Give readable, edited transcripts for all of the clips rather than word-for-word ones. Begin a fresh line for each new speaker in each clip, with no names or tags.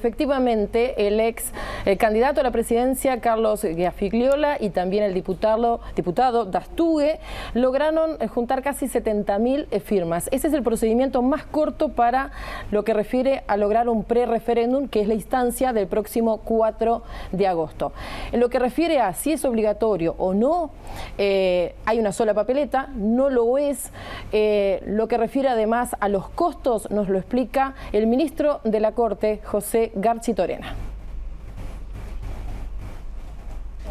efectivamente el candidato a la presidencia, Carlos Giafigliola, y también el diputado Dastugue lograron juntar casi 70.000 firmas. Ese es el procedimiento más corto para lo que refiere a lograr un pre-referéndum, que es la instancia del próximo 4 de agosto. En lo que refiere a si es obligatorio o no, hay una sola papeleta, no lo es. Lo que refiere además a los costos nos lo explica el ministro de la Corte, José Garchitorena.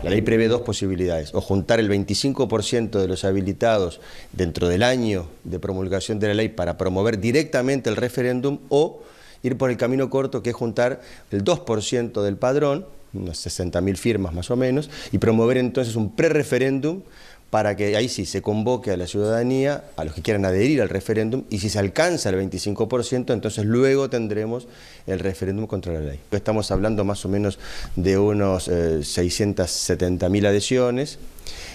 La ley prevé dos posibilidades: o juntar el 25% de los habilitados dentro del año de promulgación de la ley para promover directamente el referéndum, o ir por el camino corto, que es juntar el 2% del padrón, unas 60.000 firmas más o menos, y promover entonces un pre-referéndum para que ahí sí se convoque a la ciudadanía, a los que quieran adherir al referéndum, y si se alcanza el 25%, entonces luego tendremos el referéndum contra la ley. Estamos hablando más o menos de unos 670.000 adhesiones.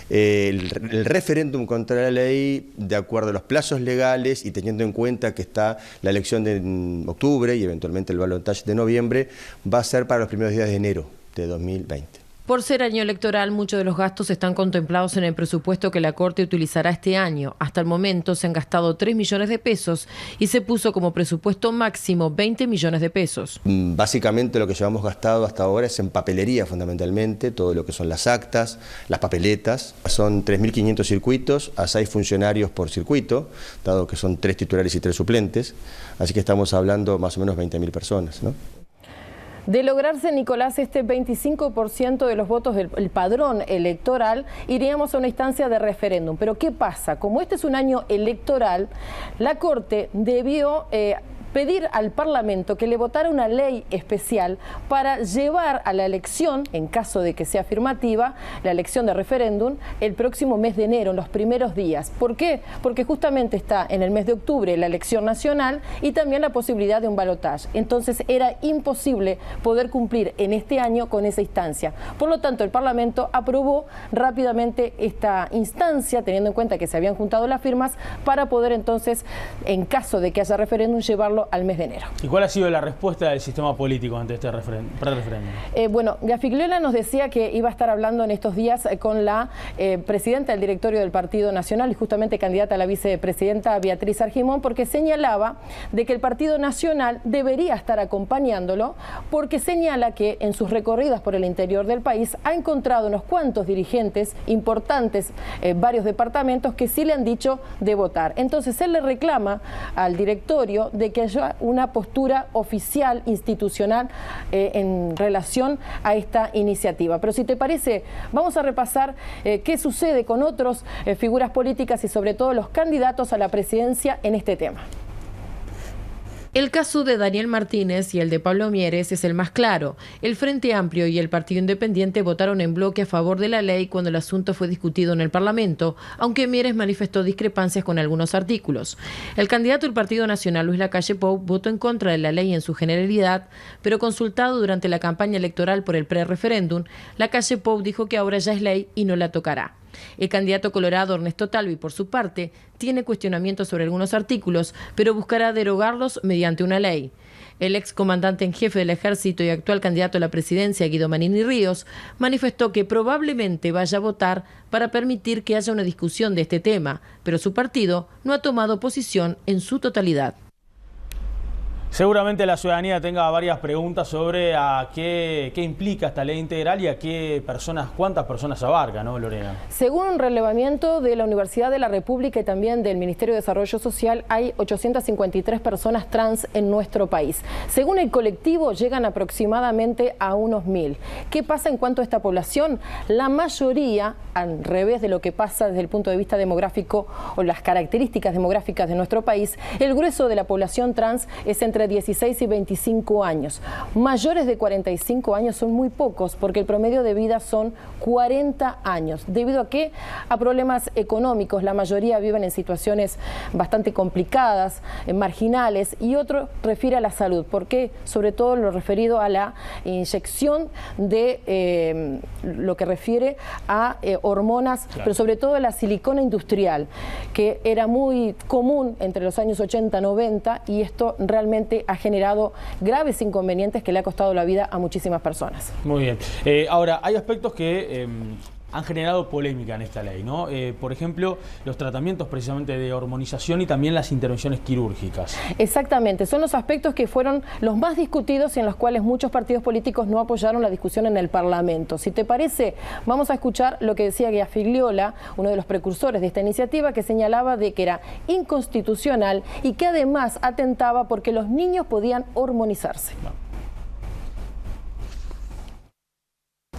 El referéndum contra la ley, de acuerdo a los plazos legales y teniendo en cuenta que está la elección de octubre y eventualmente el balotaje de noviembre, va a ser para los primeros días de enero de 2020.
Por ser año electoral, muchos de los gastos están contemplados en el presupuesto que la Corte utilizará este año. Hasta el momento se han gastado 3 millones de pesos y se puso como presupuesto máximo 20 millones de pesos.
Básicamente lo que llevamos gastado hasta ahora es en papelería fundamentalmente, todo lo que son las actas, las papeletas. Son 3.500 circuitos a 6 funcionarios por circuito, dado que son 3 titulares y 3 suplentes, así que estamos hablando más o menos 20.000 personas, ¿no?
De lograrse, Nicolás, este 25% de los votos del padrón electoral, iríamos a una instancia de referéndum. Pero ¿qué pasa? Como este es un año electoral, la Corte debió pedir al Parlamento que le votara una ley especial para llevar a la elección, en caso de que sea afirmativa, la elección de referéndum, el próximo mes de enero, en los primeros días. ¿Por qué? Porque justamente está en el mes de octubre la elección nacional y también la posibilidad de un balotaje. Entonces era imposible poder cumplir en este año con esa instancia. Por lo tanto, el Parlamento aprobó rápidamente esta instancia, teniendo en cuenta que se habían juntado las firmas, para poder entonces, en caso de que haya referéndum, llevarlo al mes de enero.
¿Y cuál ha sido la respuesta del sistema político ante este pre-referéndum?
Bueno, Giafigliola nos decía que iba a estar hablando en estos días con la presidenta del directorio del Partido Nacional y justamente candidata a la vicepresidenta Beatriz Argimón, porque señalaba de que el Partido Nacional debería estar acompañándolo, porque señala que en sus recorridas por el interior del país ha encontrado unos cuantos dirigentes importantes, varios departamentos, que sí le han dicho de votar. Entonces él le reclama al directorio de que haya una postura oficial, institucional, en relación a esta iniciativa. Pero si te parece, vamos a repasar qué sucede con otras figuras políticas y sobre todo los candidatos a la presidencia en este tema.
El caso de Daniel Martínez y el de Pablo Mieres es el más claro. El Frente Amplio y el Partido Independiente votaron en bloque a favor de la ley cuando el asunto fue discutido en el Parlamento, aunque Mieres manifestó discrepancias con algunos artículos. El candidato del Partido Nacional, Luis Lacalle Pou, votó en contra de la ley en su generalidad, pero consultado durante la campaña electoral por el pre-referéndum, Lacalle Pou dijo que ahora ya es ley y no la tocará. El candidato colorado Ernesto Talvi, por su parte, tiene cuestionamientos sobre algunos artículos, pero buscará derogarlos mediante una ley. El excomandante en jefe del Ejército y actual candidato a la presidencia, Guido Manini Ríos, manifestó que probablemente vaya a votar para permitir que haya una discusión de este tema, pero su partido no ha tomado posición en su totalidad.
Seguramente la ciudadanía tenga varias preguntas sobre qué implica esta ley integral y a cuántas personas abarca, ¿no, Lorena?
Según un relevamiento de la Universidad de la República y también del Ministerio de Desarrollo Social, hay 853 personas trans en nuestro país. Según el colectivo, llegan aproximadamente a unos 1.000. ¿Qué pasa en cuanto a esta población? La mayoría, al revés de lo que pasa desde el punto de vista demográfico o las características demográficas de nuestro país, el grueso de la población trans es entre 16 y 25 años. Mayores de 45 años son muy pocos, porque el promedio de vida son 40 años. ¿Debido a qué? A problemas económicos. La mayoría viven en situaciones bastante complicadas, marginales, y otro refiere a la salud. ¿Por qué? Sobre todo lo referido a la inyección de lo que refiere a hormonas, claro, pero sobre todo a la silicona industrial, que era muy común entre los años 80-90, y esto realmente lamentablemente ha generado graves inconvenientes que le ha costado la vida a muchísimas personas.
Muy bien. Ahora, hay aspectos que han generado polémica en esta ley, ¿no? Por ejemplo, los tratamientos precisamente de hormonización y también las intervenciones quirúrgicas.
Exactamente, son los aspectos que fueron los más discutidos y en los cuales muchos partidos políticos no apoyaron la discusión en el Parlamento. Si te parece, vamos a escuchar lo que decía Giafigliola, uno de los precursores de esta iniciativa, que señalaba de que era inconstitucional y que además atentaba porque los niños podían hormonizarse.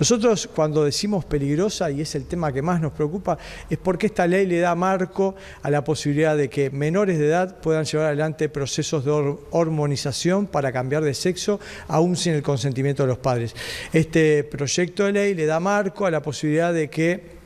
Nosotros cuando decimos peligrosa, y es el tema que más nos preocupa, es porque esta ley le da marco a la posibilidad de que menores de edad puedan llevar adelante procesos de hormonización para cambiar de sexo, aún sin el consentimiento de los padres. Este proyecto de ley le da marco a la posibilidad de que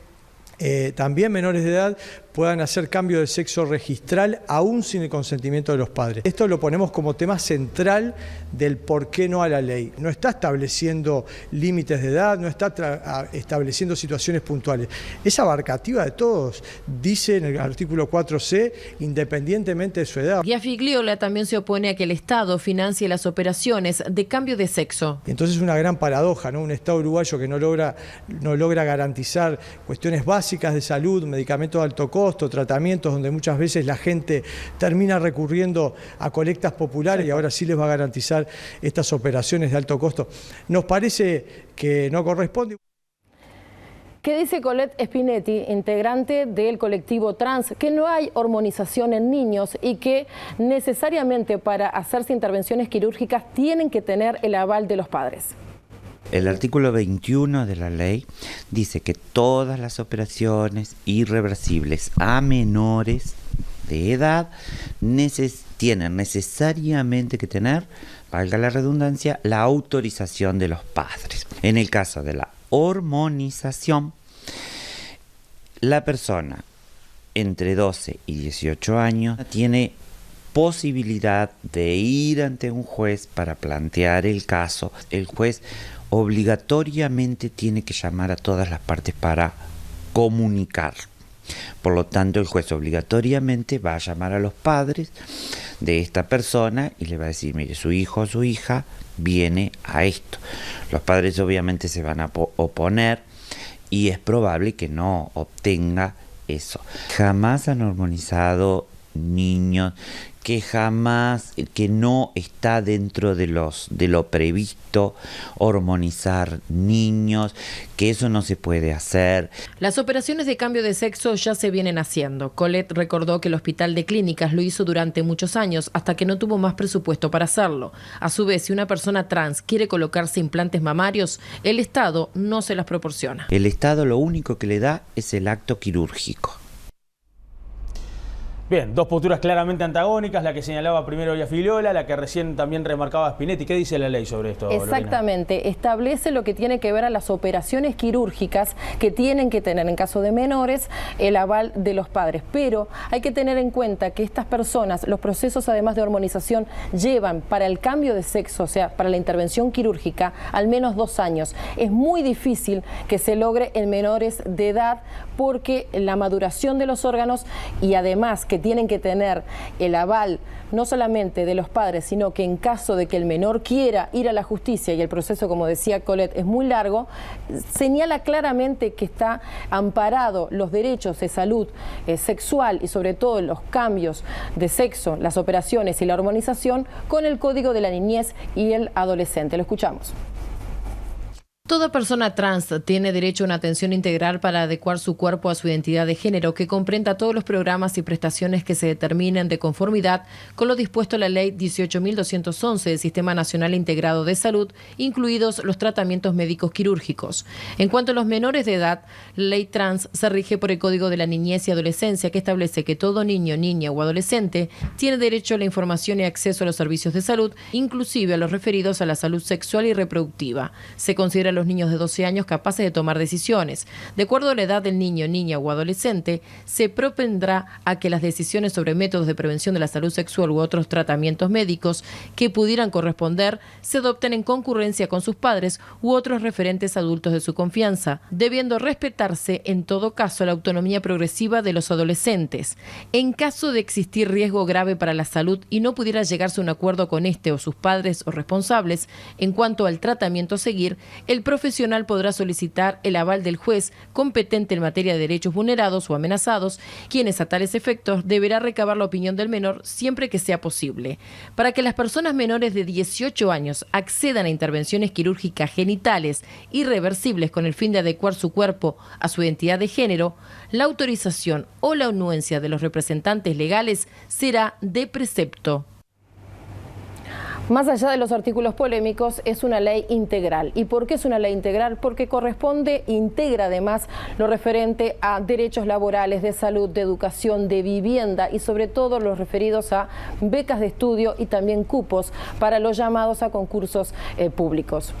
también menores de edad puedan hacer cambio de sexo registral aún sin el consentimiento de los padres. Esto lo ponemos como tema central del por qué no a la ley. No está estableciendo límites de edad, no está estableciendo situaciones puntuales. Es abarcativa de todos, dice en el artículo 4C, independientemente de su edad.
Giafigliola también se opone a que el Estado financie las operaciones de cambio de sexo.
Entonces es una gran paradoja, ¿no? Un Estado uruguayo que no logra garantizar cuestiones básicas de salud, medicamentos de alto costo, tratamientos donde muchas veces la gente termina recurriendo a colectas populares y ahora sí les va a garantizar estas operaciones de alto costo. Nos parece que no corresponde.
¿Qué dice Colette Spinetti, integrante del colectivo trans? Que no hay hormonización en niños y que necesariamente para hacerse intervenciones quirúrgicas tienen que tener el aval de los padres.
El artículo 21 de la ley dice que todas las operaciones irreversibles a menores de edad tienen necesariamente que tener, valga la redundancia, la autorización de los padres. En el caso de la hormonización, la persona entre 12 y 18 años tiene posibilidad de ir ante un juez para plantear el caso. El juez obligatoriamente tiene que llamar a todas las partes para comunicar. Por lo tanto, el juez obligatoriamente va a llamar a los padres de esta persona y le va a decir, mire, su hijo o su hija viene a esto. Los padres obviamente se van a oponer y es probable que no obtenga eso. Jamás han hormonizado niños, que no está dentro de lo previsto hormonizar niños, que eso no se puede hacer.
Las operaciones de cambio de sexo ya se vienen haciendo. Colette recordó que el Hospital de Clínicas lo hizo durante muchos años hasta que no tuvo más presupuesto para hacerlo. A su vez, si una persona trans quiere colocarse implantes mamarios, el Estado no se las proporciona.
El Estado lo único que le da es el acto quirúrgico.
Bien, dos posturas claramente antagónicas, la que señalaba primero Giafigliola, la que recién también remarcaba Spinetti. ¿Qué dice la ley sobre esto,
Exactamente, Lorena? Establece lo que tiene que ver a las operaciones quirúrgicas que tienen que tener en caso de menores el aval de los padres. Pero hay que tener en cuenta que estas personas, los procesos además de hormonización, llevan para el cambio de sexo, o sea, para la intervención quirúrgica, al menos 2 años. Es muy difícil que se logre en menores de edad porque la maduración de los órganos y además que tienen que tener el aval no solamente de los padres, sino que en caso de que el menor quiera ir a la justicia y el proceso, como decía Colette, es muy largo, señala claramente que está amparado los derechos de salud sexual y sobre todo los cambios de sexo, las operaciones y la hormonización con el Código de la Niñez y el Adolescente. Lo escuchamos.
Toda persona trans tiene derecho a una atención integral para adecuar su cuerpo a su identidad de género, que comprenda todos los programas y prestaciones que se determinen de conformidad con lo dispuesto en la Ley 18.211 del Sistema Nacional Integrado de Salud, incluidos los tratamientos médicos quirúrgicos. En cuanto a los menores de edad, la ley trans se rige por el Código de la Niñez y Adolescencia, que establece que todo niño, niña o adolescente tiene derecho a la información y acceso a los servicios de salud, inclusive a los referidos a la salud sexual y reproductiva. Se considera los niños de 12 años capaces de tomar decisiones. De acuerdo a la edad del niño, niña o adolescente, se propendrá a que las decisiones sobre métodos de prevención de la salud sexual u otros tratamientos médicos que pudieran corresponder se adopten en concurrencia con sus padres u otros referentes adultos de su confianza, debiendo respetarse en todo caso la autonomía progresiva de los adolescentes. En caso de existir riesgo grave para la salud y no pudiera llegarse a un acuerdo con este o sus padres o responsables en cuanto al tratamiento a seguir, el profesional podrá solicitar el aval del juez competente en materia de derechos vulnerados o amenazados, quienes a tales efectos deberá recabar la opinión del menor siempre que sea posible. Para que las personas menores de 18 años accedan a intervenciones quirúrgicas genitales irreversibles con el fin de adecuar su cuerpo a su identidad de género, la autorización o la anuencia de los representantes legales será de precepto.
Más allá de los artículos polémicos, es una ley integral. ¿Y por qué es una ley integral? Porque integra además lo referente a derechos laborales, de salud, de educación, de vivienda y sobre todo los referidos a becas de estudio y también cupos para los llamados a concursos públicos.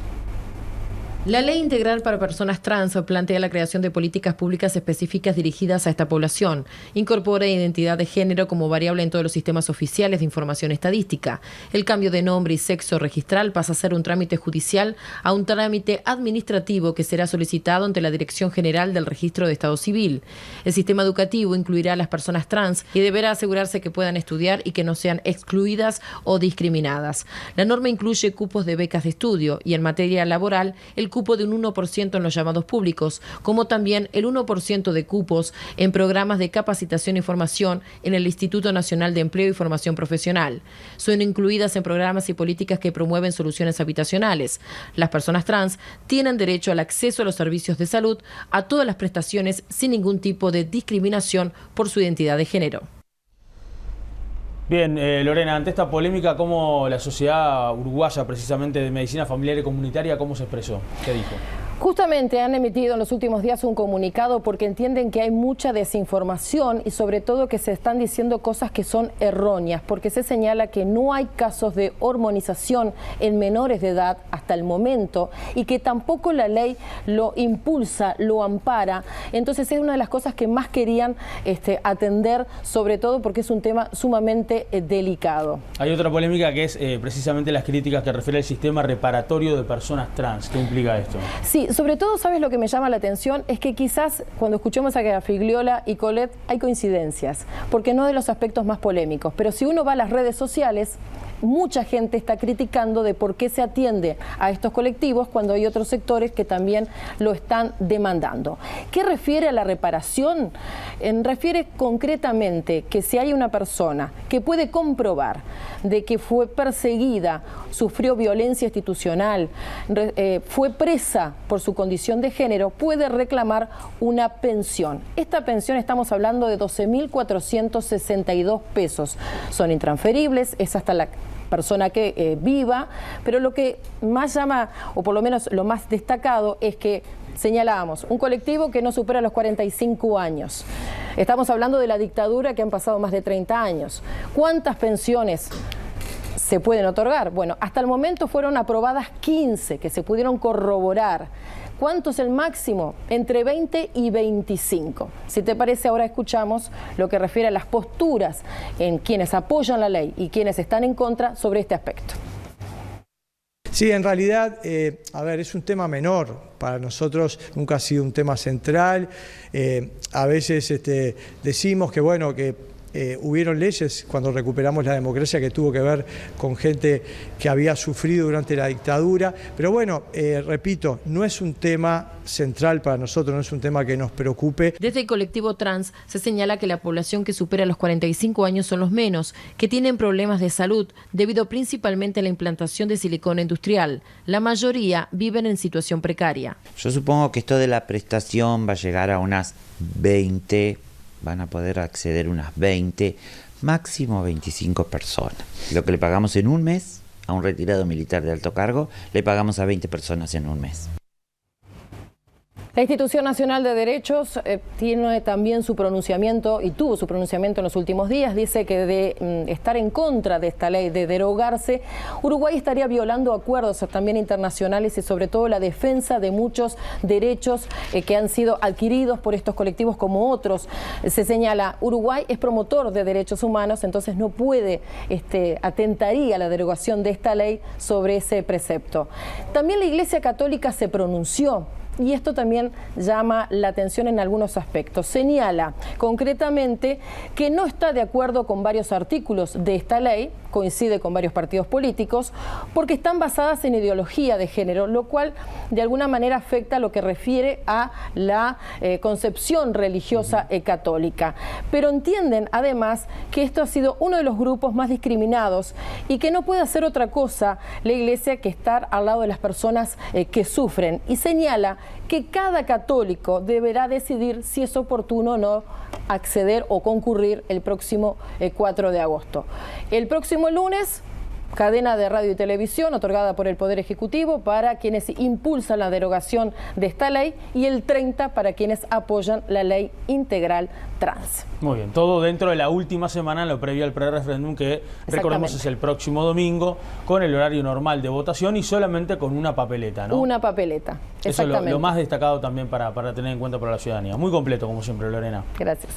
La Ley Integral para Personas Trans plantea la creación de políticas públicas específicas dirigidas a esta población. Incorpora identidad de género como variable en todos los sistemas oficiales de información estadística. El cambio de nombre y sexo registral pasa a ser un trámite judicial a un trámite administrativo que será solicitado ante la Dirección General del Registro de Estado Civil. El sistema educativo incluirá a las personas trans y deberá asegurarse que puedan estudiar y que no sean excluidas o discriminadas. La norma incluye cupos de becas de estudio y en materia laboral el cupo de un 1% en los llamados públicos, como también el 1% de cupos en programas de capacitación y formación en el Instituto Nacional de Empleo y Formación Profesional. Son incluidas en programas y políticas que promueven soluciones habitacionales. Las personas trans tienen derecho al acceso a los servicios de salud, a todas las prestaciones sin ningún tipo de discriminación por su identidad de género.
Bien, Lorena, ante esta polémica, ¿cómo la Sociedad Uruguaya, precisamente de Medicina Familiar y Comunitaria, cómo se expresó? ¿Qué dijo?
Justamente han emitido en los últimos días un comunicado porque entienden que hay mucha desinformación y sobre todo que se están diciendo cosas que son erróneas, porque se señala que no hay casos de hormonización en menores de edad hasta el momento y que tampoco la ley lo impulsa, lo ampara. Entonces es una de las cosas que más querían atender, sobre todo porque es un tema sumamente delicado.
Hay otra polémica que es precisamente las críticas que refiere al sistema reparatorio de personas trans. ¿Qué implica esto?
Sí, sobre todo, ¿sabes lo que me llama la atención? Es que quizás cuando escuchemos a Figliola y Colette hay coincidencias, porque no de los aspectos más polémicos, pero si uno va a las redes sociales, mucha gente está criticando de por qué se atiende a estos colectivos cuando hay otros sectores que también lo están demandando. ¿Qué refiere a la reparación? Refiere concretamente que si hay una persona que puede comprobar de que fue perseguida, sufrió violencia institucional, fue presa por su condición de género, puede reclamar una pensión. Esta pensión estamos hablando de 12.462 pesos. Son intransferibles, es hasta la persona que viva, pero lo que más llama, o por lo menos lo más destacado, es que señalábamos un colectivo que no supera los 45 años. Estamos hablando de la dictadura, que han pasado más de 30 años. ¿Cuántas pensiones se pueden otorgar? Bueno, hasta el momento fueron aprobadas 15 que se pudieron corroborar. ¿Cuánto es el máximo? Entre 20 y 25. Si te parece, ahora escuchamos lo que refiere a las posturas en quienes apoyan la ley y quienes están en contra sobre este aspecto.
Sí, en realidad, es un tema menor. Para nosotros nunca ha sido un tema central. A veces decimos que, bueno, que hubieron leyes cuando recuperamos la democracia que tuvo que ver con gente que había sufrido durante la dictadura. Pero bueno, repito, no es un tema central para nosotros, no es un tema que nos preocupe.
Desde el colectivo trans se señala que la población que supera los 45 años son los menos, que tienen problemas de salud debido principalmente a la implantación de silicona industrial. La mayoría viven en situación precaria.
Yo supongo que esto de la prestación va a llegar a unas 20, van a poder acceder unas 20, máximo 25 personas. Lo que le pagamos en un mes a un retirado militar de alto cargo, le pagamos a 20 personas en un mes.
La Institución Nacional de Derechos tiene también su pronunciamiento y tuvo su pronunciamiento en los últimos días. Dice que de estar en contra de esta ley, de derogarse, Uruguay estaría violando acuerdos también internacionales y sobre todo la defensa de muchos derechos que han sido adquiridos por estos colectivos como otros. Se señala, Uruguay es promotor de derechos humanos, entonces no puede, atentaría la derogación de esta ley sobre ese precepto. También la Iglesia Católica se pronunció. Y esto también llama la atención en algunos aspectos. Señala concretamente que no está de acuerdo con varios artículos de esta ley, coincide con varios partidos políticos, porque están basadas en ideología de género, lo cual de alguna manera afecta a lo que refiere a la concepción religiosa católica. Pero entienden además que esto ha sido uno de los grupos más discriminados y que no puede hacer otra cosa la Iglesia que estar al lado de las personas que sufren. Y señala que cada católico deberá decidir si es oportuno o no acceder o concurrir el próximo 4 de agosto. El próximo lunes, cadena de radio y televisión otorgada por el Poder Ejecutivo para quienes impulsan la derogación de esta ley y el 30 para quienes apoyan la ley integral trans.
Muy bien, todo dentro de la última semana, lo previo al pre-referéndum que recordemos es el próximo domingo, con el horario normal de votación y solamente con una papeleta, ¿no?
Una papeleta,
exactamente. Eso es lo más
exactamente.
destacado también para tener en cuenta para la ciudadanía. Muy completo, como siempre, Lorena.
Gracias.